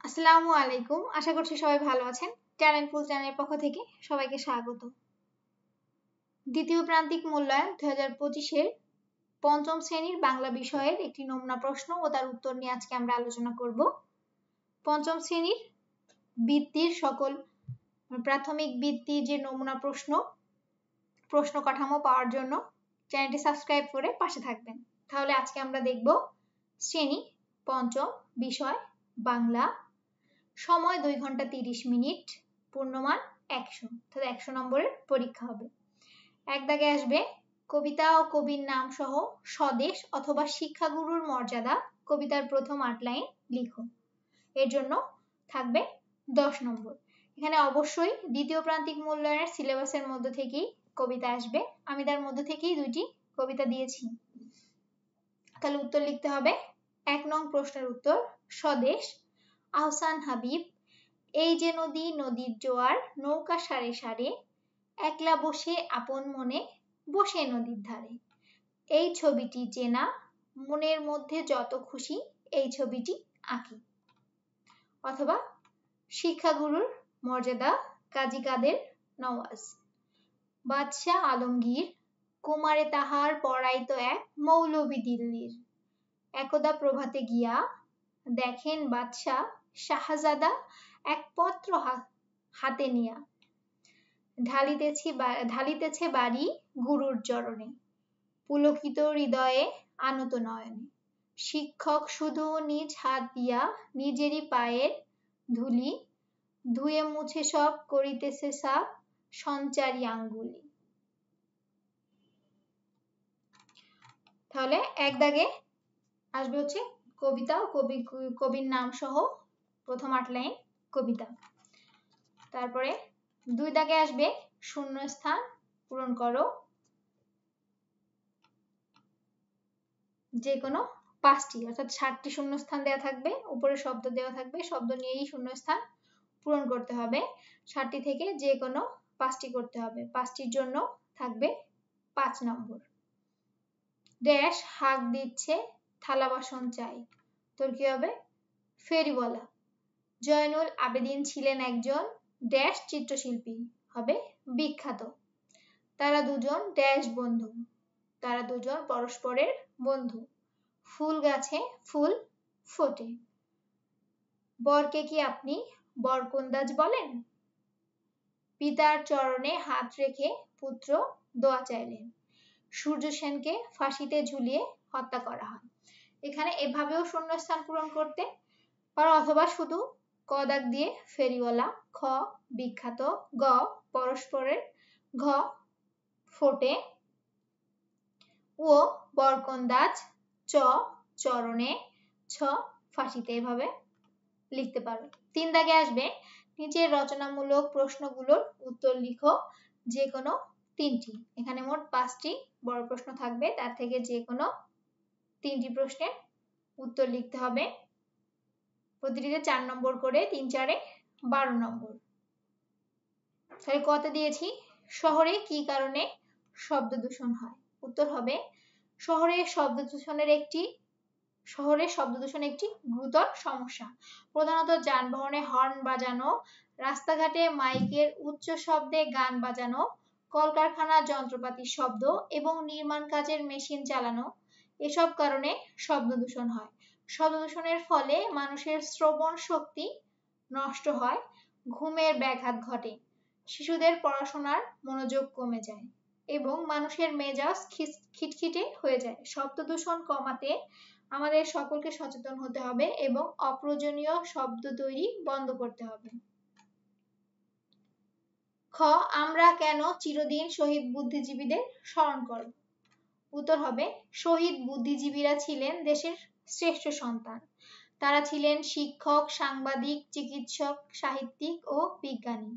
আসসালামু আলাইকুম। আশা করছি সবাই ভালো আছেন। ট্যালেন্ট পুল চ্যানেলের পক্ষ থেকে সবাইকে স্বাগত। দ্বিতীয় প্রান্তিক মূল্যায়ন 2025-এর পঞ্চম শ্রেণীর বাংলা বিষয়ের একটি নমুনা প্রশ্ন ও তার উত্তর নিয়ে আজকে আমরা আলোচনা করব। পঞ্চম শ্রেণীর বৃত্তির সকল প্রাথমিক বৃত্তির যে নমুনা প্রশ্ন কাঠামো পাওয়ার জন্য চ্যানেলটি সাবস্ক্রাইব করে পাশে থাকবেন। তাহলে আজকে আমরা দেখব শ্রেণী পঞ্চম, বিষয় বাংলা, সময় 2 ঘন্টা 30 মিনিট, পূর্ণমান 100, তাহলে 100 নম্বরের পরীক্ষা হবে। এক দাগে আসবে কবিতা ও কবির নাম সহ স্বদেশ অথবা শিক্ষাগুরুর মর্যাদা কবিতার প্রথম 8 লাইন লিখো। এর জন্য থাকবে 10 নম্বর। এখানে অবশ্যই দ্বিতীয় প্রান্তিক মূল্যায়নের সিলেবাসের মধ্যে থেকেই কবিতা আসবে। আমি তার মধ্যে থেকেই দুইটি কবিতা দিয়েছি। তাহলে উত্তর লিখতে হবে। 1 নং প্রশ্নের উত্তর স্বদেশ, আহসান হাবিব। এই যে নদী, নদীর জোয়ার, নৌকা সারে সারে, একলা বসে আপন মনে বসে নদীর ধারে। এই ছবিটি চেনা, মনের মধ্যে যত খুশি এই ছবিটি আঁকি। অথবা শিক্ষাগুরুর মর্যাদা কাজী কাদের নওয়াজ। বাদশাহ আলমগীর, কুমারে তাহার পড়াইতো এক মৌলভী দিল্লির। একদা প্রভাতে গিয়া দেখেন বাদশাহ শাহজাদা এক পত্র হাতে নিয়া, ঢালিতেছে বাড়ি গুরুর চরণে, পুলকিত হৃদয়ে আনত নয়নে। শিক্ষক শুধু নিজ হাত দিয়া নিজেরই পায়ের ধুলি ধুয়ে মুছে সব করিতেছে সাফ সঞ্চারী আঙ্গুলি। তাহলে এক দাগে আসবে হচ্ছে কবিতা ও কবির নাম সহ প্রথম 8 লাইন কবিতা। তারপরে 2 দাগে আসবে শূন্য স্থান পূরণ করো যে কোনো 5টি, অর্থাৎ 60টি শূন্য স্থান দেওয়া থাকবে, উপরে শব্দ দেওয়া থাকবে, শব্দ নিয়েই শূন্য স্থান পূরণ করতে হবে। 60টি থেকে যে কোনো 5টি করতে হবে। 5টির জন্য থাকবে 5 নম্বর। ড্যাশ হাঁক দিচ্ছে থালা বাসন চাই, তোর কি হবে? ফেরিওয়ালা। জয়নুল আবেদিন ছিলেন একজন ড্যাশ চিত্রশিল্পী, হবে বিখ্যাত। তারা দুজন ড্যাশ বন্ধু, তারা দুজন পরস্পরের বন্ধু। ফুল গাছে ফুল ফোটে। বরকে কি আপনি বরকন্দাজ বলেন? পিতার চরণে হাত রেখে পুত্র দোয়া চাইলেন। সূর্য সেনকে ফাঁসিতে ঝুলিয়ে হত্যা করা হয়। এখানে এভাবেও শূন্যস্থান পূরণ করতে পারো, অথবা শুধু ক দাগ দিয়ে ফেরিওয়ালা, খ বিখ্যাত, গ পরস্পরের, ঘ ফোটে, ও বরকন্দাজ, চ চরণে, ছ ফাঁসিতে, এভাবে লিখতে পারো। 3 দাগে আসবে নিচের রচনামূলক প্রশ্নগুলোর উত্তর লিখো যে কোনো 3টি। এখানে মোট 5টি বড় প্রশ্ন থাকবে, তার থেকে যে কোনো 3টি প্রশ্নের উত্তর লিখতে হবে। প্রতিটিতে 4 নম্বর করে, 3 4 12 নম্বর। তাহলে কত দিয়েছি? শহরে কি কারণে শব্দ দূষণ হয়? উত্তর হবে শহরে শব্দ দূষণ একটি গুরুতর সমস্যা। প্রধানত যানবাহনে হর্ন বাজানো, রাস্তাঘাটে মাইকের উচ্চ শব্দে গান বাজানো, কলকারখানার যন্ত্রপাতির শব্দ এবং নির্মাণ কাজের মেশিন চালানো, এসব কারণে শব্দ দূষণ হয়। শব্দ দূষণের ফলে মানুষের শ্রবণ শক্তি নষ্ট হয়, ঘুমের ব্যাঘাত ঘটে, শিশুদের পড়াশোনার মনোযোগ কমে যায় এবং মানুষের মেজাজ খিটখিটে হয়ে যায়। শব্দ দূষণ কমাতে আমাদের সকলকে সচেতন হতে হবে এবং অপ্রয়োজনীয় শব্দ তৈরি বন্ধ করতে হবে। খ আমরা কেন চিরদিন শহীদ বুদ্ধিজীবীদের স্মরণ করব? উত্তর হবে শহীদ বুদ্ধিজীবীরা ছিলেন দেশের শ্রেষ্ঠ সন্তান। তারা ছিলেন শিক্ষক, সাংবাদিক, চিকিৎসক, সাহিত্যিক ও বিজ্ঞানী।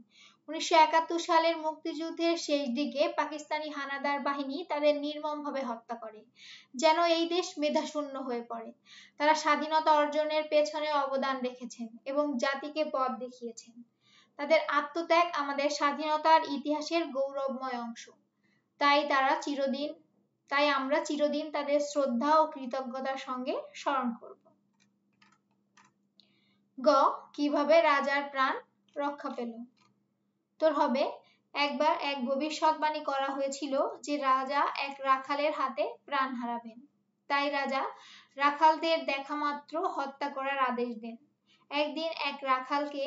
1971 সালের মুক্তিযুদ্ধের শেষ দিকে পাকিস্তানি হানাদার বাহিনী তাদের নির্মমভাবে হত্যা করে, যেন এই দেশ মেধাশূন্য হয়ে পড়ে। তারা স্বাধীনতা অর্জনের পেছনে অবদান রেখেছেন এবং জাতিকে পথ দেখিয়েছেন। তাদের আত্মত্যাগ আমাদের স্বাধীনতার ইতিহাসের গৌরবময় অংশ। তাই আমরা চিরদিন তাদের শ্রদ্ধা ও কৃতজ্ঞতার সঙ্গে স্মরণ করব। গ কিভাবে রাজার প্রাণ রক্ষা পেল? উত্তর হবে একবার এক ভবিষ্যৎবাণী করা হয়েছিল যে রাজা এক রাখালের হাতে প্রাণ হারাবেন। তাই রাজা রাখালদের দেখা মাত্র হত্যা করার আদেশ দেন। একদিন এক রাখালকে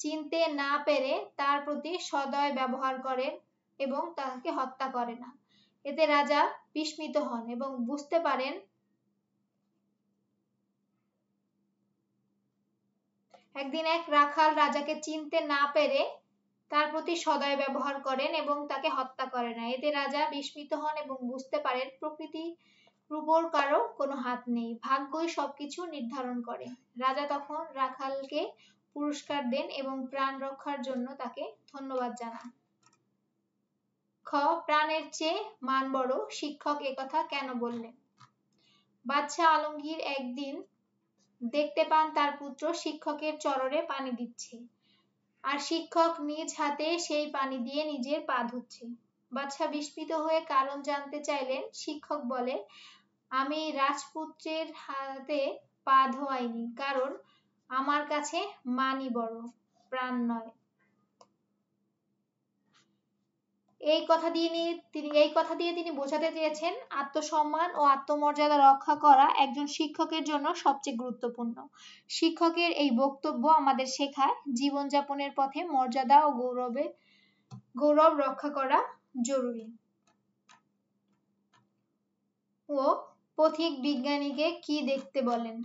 চিনতে না পেরে তার প্রতি সদয় ব্যবহার করেন এবং তাকে হত্যা করে না। এতে রাজা বিস্মিত হন এবং বুঝতে পারেন একদিন এক রাখাল রাজাকে চিনতে না পেরে তার প্রতি সদয় ব্যবহার করেন এবং তাকে হত্যা করে না। এতে রাজা বিস্মিত হন এবং বুঝতে পারেন প্রকৃতির উপর কারো কোনো হাত নেই, ভাগ্যই সবকিছু নির্ধারণ করে। রাজা তখন রাখালকে পুরস্কার দেন এবং প্রাণ রক্ষার জন্য তাকে ধন্যবাদ জানান। খ প্রাণের চেয়ে মান বড়, শিক্ষক একথা কেন বললেন? বাদশাহ আলমগীর একদিন দেখতে পান তার পুত্র শিক্ষকের চরণে পানি দিচ্ছে আর শিক্ষক নিজ হাতে সেই পানি দিয়ে নিজের পা ধুচ্ছে। বাদশাহ বিস্মিত হয়ে কারণ জানতে চাইলেন। শিক্ষক বলে, আমি রাজপুত্রের হাতে পা ধোয়াইনি, কারণ আমার কাছে মানই বড়, প্রাণ নয়। এই কথা দিয়ে তিনি বোঝাতে চেয়েছেন আত্মসম্মান ও আত্মমর্যাদা রক্ষা করা একজন শিক্ষকের জন্য সবচেয়ে গুরুত্বপূর্ণ। শিক্ষকের এই বক্তব্য আমাদের শেখায় জীবনযাপনের পথে মর্যাদা ও গৌরব রক্ষা করা জরুরি। ও পথিক বিজ্ঞানীকে কি দেখতে বলেন?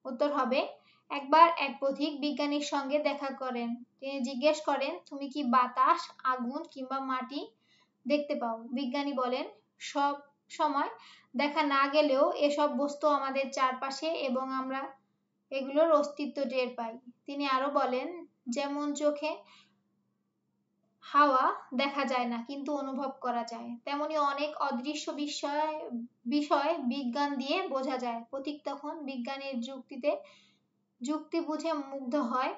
উত্তর হবে একবার এক পথিক বিজ্ঞানীর সঙ্গে দেখা করেন। তিনি জিজ্ঞেস করেন, তুমি কি বাতাস, আগুন কিংবা মাটি দেখতে পাও? বিজ্ঞানী বলেন, সব সময় দেখা না গেলেও এসব বস্তু আমাদের চারপাশে এবং আমরা এগুলোর অস্তিত্ব টের পাই। তিনি আরো বলেন, যেমন চোখে হাওয়া দেখা যায় না কিন্তু অনুভব করা যায়, তেমনি অনেক অদৃশ্য বিষয় বিজ্ঞান দিয়ে বোঝা যায়। পথিক তখন বিজ্ঞানের যুক্তি বুঝে মুগ্ধ হয়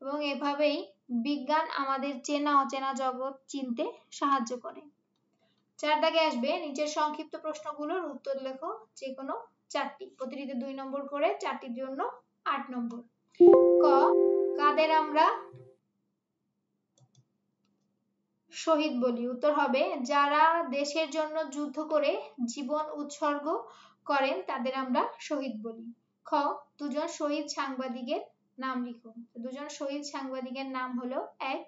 এবং এভাবেই বিজ্ঞান আমাদের চেনা অচেনা জগৎ চিনতে সাহায্য করে। 4 দাগে আসবে নিচের সংক্ষিপ্ত প্রশ্নগুলোর উত্তর লেখো, যে কোনো 4টি, প্রতিটিতে 2 নম্বর করে, 4টির জন্য 8 নম্বর। ক কাদের আমরা শহীদ বলি? উত্তর হবে যারা দেশের জন্য যুদ্ধ করে জীবন উৎসর্গ করেন তাদের আমরা শহীদ বলি। খ দুজন শহীদ সাংবাদিকের নাম লিখো। দুজন শহীদ সাংবাদিকের নাম হলো 1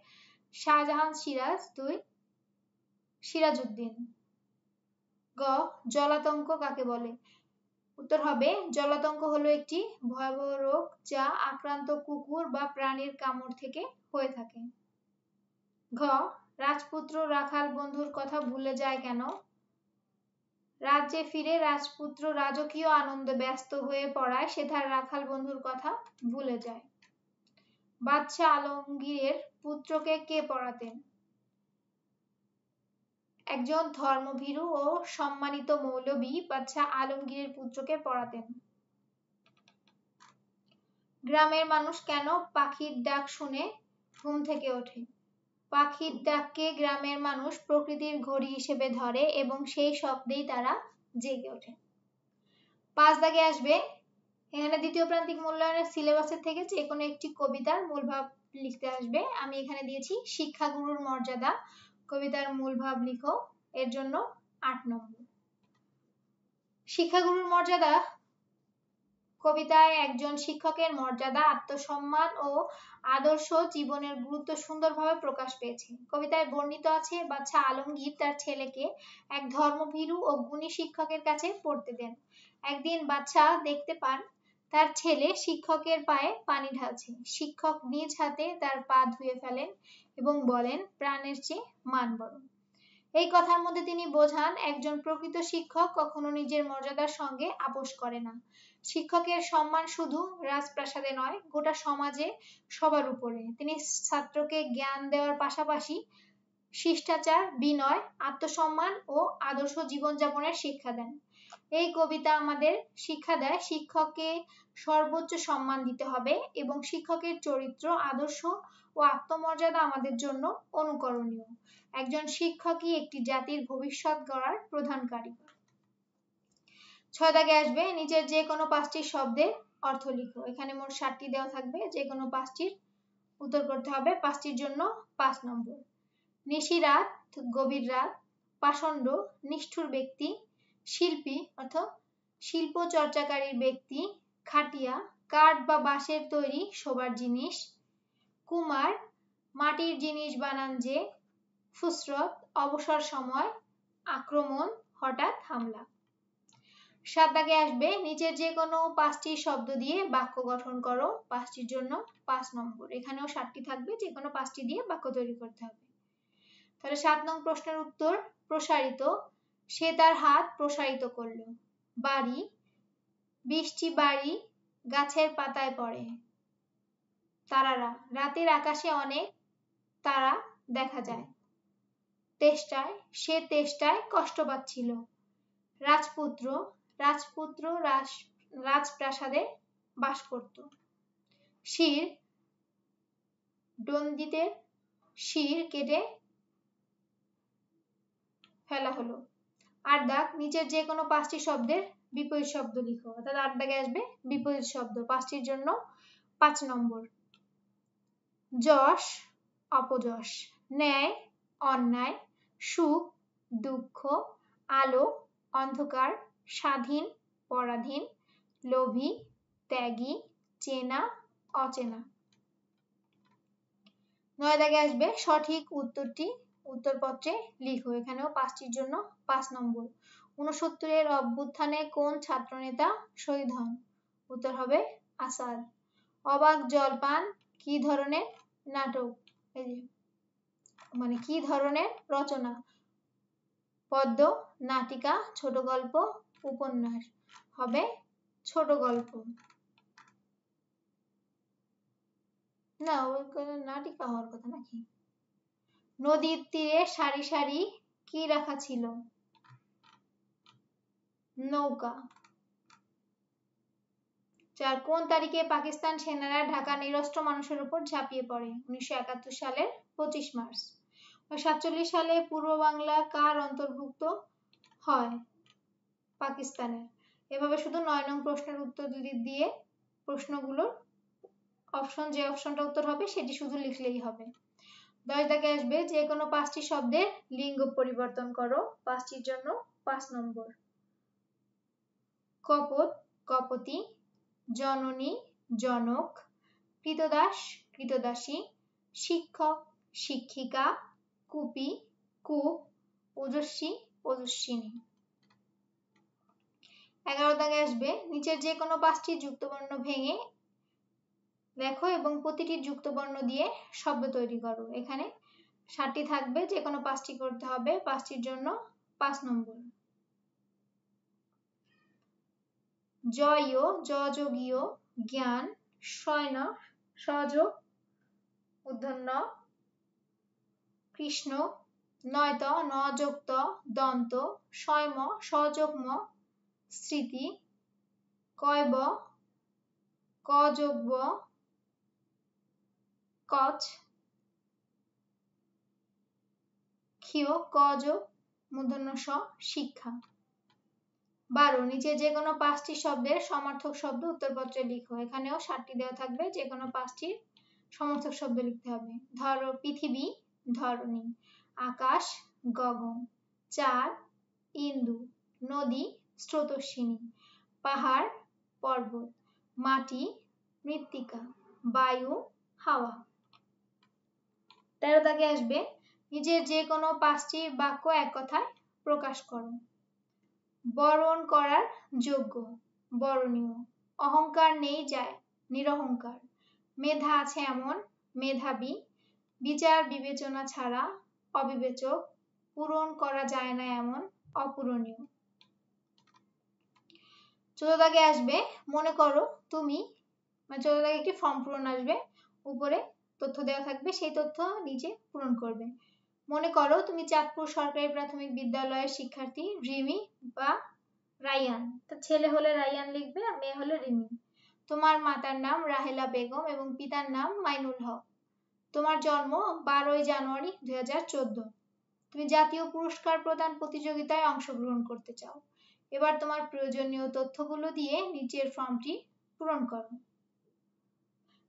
শাহজাহান সিরাজ, 2 সিরাজউদ্দিন। গ জলাতঙ্ক কাকে বলে? উত্তর হবে জলাতঙ্ক হলো একটি ভয়াবহ রোগ যা আক্রান্ত কুকুর বা প্রাণীর কামড় থেকে হয়ে থাকে। ঘ রাজপুত্র রাখাল বন্ধুর কথা ভুলে যায় কেন? রাজ্যে ফিরে রাজপুত্র রাজকীয় আনন্দে ব্যস্ত হয়ে পড়ায় সে তার রাখাল বন্ধুর কথা ভুলে যায়। বাদশাহ আলমগীরের পুত্রকে কে পড়াতেন? একজন ধর্মভীরু ও সম্মানিত মৌলবী বাদশাহ আলমগীরের পুত্রকে পড়াতেন। গ্রামের মানুষ কেন পাখির ডাক শুনে ঘুম থেকে ওঠে? পাখির ডাককে গ্রামের মানুষ প্রকৃতির ঘড়ি হিসেবে ধরে এবং সেই শব্দেই তারা জেগে ওঠে। 5 দাগে আসবে, এখানে দ্বিতীয় প্রান্তিক মূল্যায়নের সিলেবাসের থেকে যে কোনো একটি কবিতার মূল ভাব লিখতে আসবে। আমি এখানে দিয়েছি শিক্ষাগুরুর মর্যাদা, কবিতার মূল ভাব লিখো, এর জন্য 8 নম্বর। শিক্ষাগুরুর মর্যাদা কবিতায় একজন শিক্ষকের মর্যাদা, আত্মসম্মান ও আদর্শ জীবনের গুরুত্ব সুন্দরভাবে প্রকাশ পেয়েছে। কবিতায় বর্ণিত আছে বাদশাহ আলমগীর তার ছেলেকে এক ধর্মভীরু ও গুণী শিক্ষকের কাছে পড়তে দেন। একদিন বাদশাহ দেখতে পান তার ছেলে শিক্ষকের পায়ে পানি ঢালছে। শিক্ষক নিজ হাতে তার পা ধুয়ে ফেলেন এবং বলেন, প্রাণের চেয়ে মান বড়। এই কথার মধ্যে তিনি বোঝান একজন প্রকৃত শিক্ষক কখনো নিজের মর্যাদার সঙ্গে আপোষ করে না। শিক্ষকের সম্মান শুধু রাজপ্রাসাদে নয়, গোটা সমাজে সবার উপরে। তিনি ছাত্রকে জ্ঞান দেওয়ার পাশাপাশি শিষ্টাচার, বিনয়, আত্মসম্মান ও আদর্শ জীবনযাপনের শিক্ষা দেন। এই কবিতা আমাদের শিক্ষা দেয় শিক্ষককে সর্বোচ্চ সম্মান দিতে হবে এবং শিক্ষকের চরিত্র, আদর্শ ও আত্মমর্যাদা আমাদের জন্য অনুকরণীয়। একজন শিক্ষকই একটি জাতির ভবিষ্যৎ গড়ার প্রধান কারিগর। 6 দাগে আসবে নিচের যে কোনো 5টি শব্দের অর্থ লিখো। এখানে মোট 7টি দেওয়া থাকবে, যে কোনো 5টির উত্তর করতে হবে। 5টির জন্য 5 নম্বর। নিশিরাত গভীর রাত, পাষণ্ড নিষ্ঠুর ব্যক্তি, শিল্পী অর্থাৎ শিল্প চর্চাকারী ব্যক্তি, খাটিয়া কাঠ বা বাঁশের তৈরি শোবার জিনিস, কুমার মাটির জিনিস বানান যে, ফুসরত অবসর সময়, আক্রমণ হঠাৎ হামলা। 7 দাগে আসবে নিচের যে কোনো 5টি শব্দ দিয়ে বাক্য গঠন করো। 5টির জন্য 5 নম্বর। এখানেও 7টি থাকবে, যে কোনো 5টি দিয়ে বাক্য তৈরি করতে হবে। তাহলে 7 নং প্রশ্নের উত্তর, প্রসারিত সে তার হাত প্রসারিত করলো। বাড়ি বৃষ্টি বাড়ি গাছের পাতায় পড়ে। তারারা রাতের আকাশে অনেক তারা দেখা যায়। তেষ্টায় সে তেষ্টায় কষ্ট পাচ্ছিল। রাজপুত্র রাজপুত্র রাজপ্রাসাদে বাস করত। শির দণ্ডিতের শির কেটে ফেলা হলো। 8 দাগ নিচের যে কোনো 5টি শব্দের বিপরীত শব্দ লিখো। অর্থাৎ 8 দাগে আসবে বিপরীত শব্দ। 5টির জন্য 5 নম্বর। যশ অপযশ, ন্যায় অন্যায়, সুখ দুঃখ, আলো অন্ধকার, স্বাধীন পরাধীন, লোভী ত্যাগী, চেনা অচেনা। 9 দাগে আসবে সঠিক উত্তরটি উত্তরপত্রে লিখো। এখানেও 5টির জন্য 5 নম্বর। 69-এর অভ্যুত্থানে কোন ছাত্রনেতা শহীদ হন? উত্তর হবে আসাদ। অবাক জলপান কি ধরনের নাটক? মানে কি ধরনের রচনা? পদ্য, নাটিকা, ছোট গল্প, উপন্যাস। হবে ছোট গল্প। না, ওই নাটিকা হওয়ার কথা নাকি? নদীর তীরে সারি সারি কি রাখা ছিল? নৌকা। 4 কোন তারিখে পাকিস্তান সেনারা ঢাকা নিরস্ত্র মানুষের উপর ঝাঁপিয়ে পড়ে? 1971 সালের 25 মার্চ। 47 সালে পূর্ব বাংলা কার অন্তর্ভুক্ত হয়? পাকিস্তানের। এভাবে শুধু 9 নং প্রশ্নের উত্তর দিয়ে প্রশ্নগুলোর অপশন, যে অপশনটা উত্তর হবে সেটি শুধু লিখলেই হবে। 10 দাগে আসবে যে কোনো 5টি শব্দের লিঙ্গ পরিবর্তন করো। 5টির জন্য 5 নম্বর। কপট কপতি, জননী জনক, কৃতদাস কৃতদাসী, শিক্ষক শিক্ষিকা, কুপি কূপ, ওজস্বী ওজস্বিনী। 11 দাগে আসবে নিচের যে কোনো 5টি যুক্তবর্ণ ভেঙে দেখো এবং প্রতিটি যুক্তবর্ণ দিয়ে শব্দ তৈরি করো। এখানে 7টি থাকবে, যে কোনো 5টি করতে হবে। 5টির জন্য 5 নম্বর। জয় যযোগীয় জ্ঞান, শয়ন সহযোগ মূর্ধন্য কৃষ্ণ, নয়ত নযুক্ত দন্ত, স্বয়ম সযোগ্ম স্মৃতি, কয়ব কযোগ্য কচ, ক্ষিয় কযোগ মূর্ধন্য স শিক্ষা। 12 নিচে যে কোনো 5টি শব্দের সমার্থক শব্দ উত্তরপত্রে লিখো। এখানেও 7টি দেওয়া থাকবে, যে কোনো 5টির সমার্থক শব্দ লিখতে হবে। ধরো পৃথিবী ধরণী, আকাশ গগন, চাঁদ ইন্দু, নদী স্রোতস্বিনী, পাহাড় পর্বত, মাটি মৃত্তিকা, বায়ু হাওয়া। 13 দাগে আসবে নিচের যে কোনো 5টি বাক্য এক কথায় প্রকাশ করো। বরণ করার যোগ্য বরণীয়, অহংকার নেই যায় নিরহংকার, মেধা আছে এমন মেধাবী, বিচার বিবেচনা ছাড়া অবিবেচক, পূরণ করা যায় না এমন অপূরণীয়। 14 দাগে আসবে মনে করো তুমি, মানে 14 দাগে একটি ফর্ম পূরণ আসবে, উপরে তথ্য দেওয়া থাকবে, সেই তথ্য নিচে পূরণ করবে। মনে করো তুমি চাঁদপুর সরকারি প্রাথমিক বিদ্যালয়ের শিক্ষার্থী রিমি বা রায়ান। তো ছেলে হলে রায়ান লিখবে আর মেয়ে হলে রিমি। তোমার মাতার নাম রাহেলা বেগম এবং পিতার নাম মাইনুল হক। তোমার জন্ম 12 জানুয়ারি 2014। তুমি জাতীয় পুরস্কার প্রদান প্রতিযোগিতায় অংশগ্রহণ করতে চাও। এবার তোমার প্রয়োজনীয় তথ্যগুলো দিয়ে নিচের ফর্মটি পূরণ করো।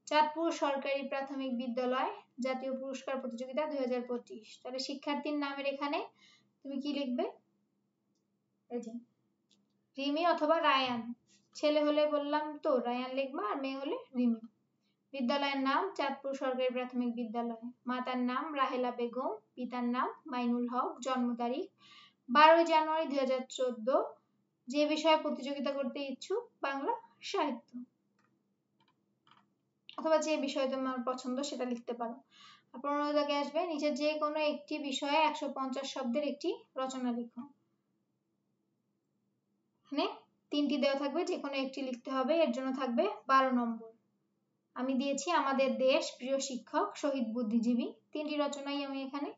চাঁদপুর সরকারি প্রাথমিক বিদ্যালয় জাতীয় পুরস্কার প্রতিযোগিতা 2025। তাহলে শিক্ষার্থীর নামের এখানে তুমি কি লিখবে? এই যে রিমি অথবা রায়ান, ছেলে হলে বললাম তো রায়ান লিখবা, আর মেয়ে হলে রিমি। বিদ্যালয়ের নাম চাঁদপুর সরকারি প্রাথমিক বিদ্যালয়। মাতার নাম রাহেলা বেগম, পিতার নাম মাইনুল হক। জন্ম তারিখ 12 জানুয়ারি 2014। যে বিষয়ে প্রতিযোগিতা করতে ইচ্ছুক? বাংলা সাহিত্য, অথবা যে বিষয় তোমার পছন্দ সেটা লিখতে পারো। 15 দাগে আসবে নিচে যে কোনো একটি বিষয়ে 150 শব্দের একটি রচনা লিখো। এখানে 3টি দেওয়া থাকবে, যে কোনো একটি লিখতে হবে, এর জন্য থাকবে 12 নম্বর। আমি দিয়েছি আমাদের দেশ, প্রিয় শিক্ষক, শহীদ বুদ্ধিজীবী। 3টি রচনাই আমি এখানে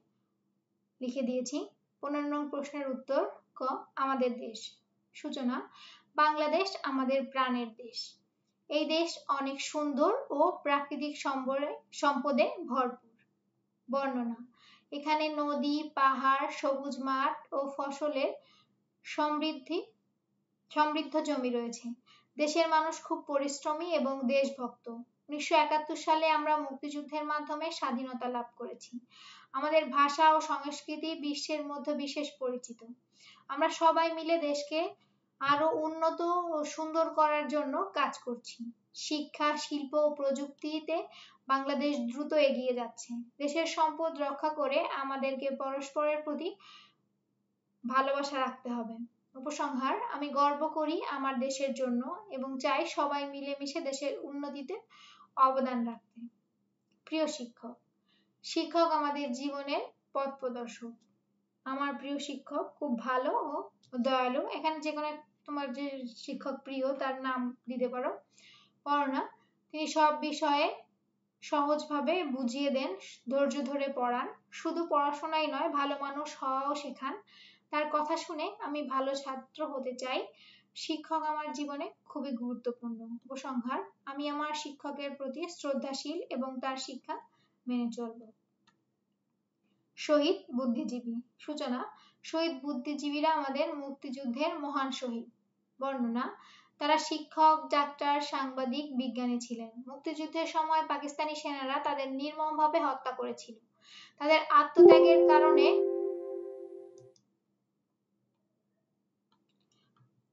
লিখে দিয়েছি। 15 নং প্রশ্নের উত্তর ক, আমাদের দেশ। সূচনা, বাংলাদেশ আমাদের প্রাণের দেশ। এই দেশ অনেক সুন্দর ও প্রাকৃতিক সম্পদে ভরপুর। বর্ণনা, এখানে নদী, পাহাড়, সবুজ মাঠ ও ফসলের সমৃদ্ধ জমি রয়েছে। দেশের মানুষ খুব পরিশ্রমী এবং দেশভক্ত। 1971 সালে আমরা মুক্তিযুদ্ধের মাধ্যমে স্বাধীনতা লাভ করেছি। আমাদের ভাষা ও সংস্কৃতি বিশ্বের মধ্যে বিশেষ পরিচিত। আমরা সবাই মিলে দেশকে আরো উন্নত ও সুন্দর করার জন্য কাজ করছি। শিক্ষা, শিল্প ও প্রযুক্তিতে বাংলাদেশ দ্রুত এগিয়ে যাচ্ছে। দেশের সম্পদ রক্ষা করে আমাদেরকে পরস্পরের প্রতি ভালোবাসা রাখতে হবে। উপসংহার, আমি গর্ব করি আমার দেশের জন্য এবং চাই সবাই মিলেমিশে দেশের উন্নতিতে অবদান রাখতে। প্রিয় শিক্ষক, শিক্ষক আমাদের জীবনের পথ প্রদর্শক। আমার প্রিয় শিক্ষক খুব ভালো ও দয়ালু। এখানে যে কোনো তোমার যে শিক্ষক প্রিয় তার নাম দিতে পারো। পড়ানো, তিনি সব বিষয়ে সহজভাবে বুঝিয়ে দেন, ধৈর্য ধরে পড়ান। শুধু পড়াশোনাই নয়, ভালো মানুষ হওয়াও শেখান। তার কথা শুনে আমি ভালো ছাত্র হতে চাই। শিক্ষক আমার জীবনে খুবই গুরুত্বপূর্ণ। উপসংহার, আমি আমার শিক্ষকের প্রতি শ্রদ্ধাশীল এবং তার শিক্ষা মেনে চলব। শহীদ বুদ্ধিজীবী। সূচনা, শহীদ বুদ্ধিজীবীরা আমাদের মুক্তিযুদ্ধের মহান শহীদ। বর্ণনা, তারা শিক্ষক, ডাক্তার, সাংবাদিক, বিজ্ঞানী ছিলেন। মুক্তিযুদ্ধের সময় পাকিস্তানি সেনারা তাদের নির্মমভাবে হত্যা করেছিল। তাদের আত্মত্যাগের কারণে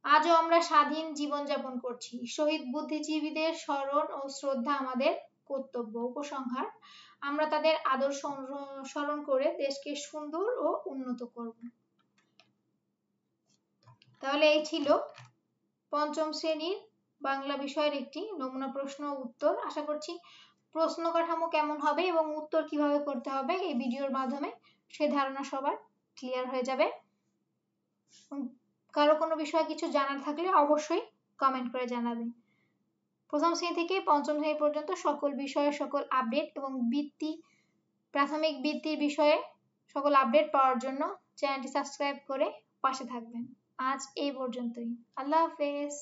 আজও আমরা স্বাধীন জীবনযাপন করছি। শহীদ বুদ্ধিজীবীদের স্মরণ ও শ্রদ্ধা আমাদের কর্তব্য। উপসংহার, আমরা তাদের আদর্শ অনুসরণ করে দেশকে সুন্দর ও উন্নত করব। তাহলে এই ছিল পঞ্চম শ্রেণীর বাংলা বিষয়ের একটি নমুনা প্রশ্ন উত্তর। আশা করছি প্রশ্ন কাঠামো কেমন হবে এবং উত্তর কিভাবে করতে হবে এই ভিডিওর মাধ্যমে সেই ধারণা সবার ক্লিয়ার হয়ে যাবে। কারো কোনো বিষয়ে কিছু জানার থাকলে অবশ্যই কমেন্ট করে জানাবেন। প্রথম শ্রেণী থেকে পঞ্চম শ্রেণী পর্যন্ত সকল বিষয়ের সকল আপডেট এবং প্রাথমিক বৃত্তির বিষয়ে সকল আপডেট পাওয়ার জন্য চ্যানেলটি সাবস্ক্রাইব করে পাশে থাকবেন। আজ এই পর্যন্তই। আল্লাহ হাফেজ।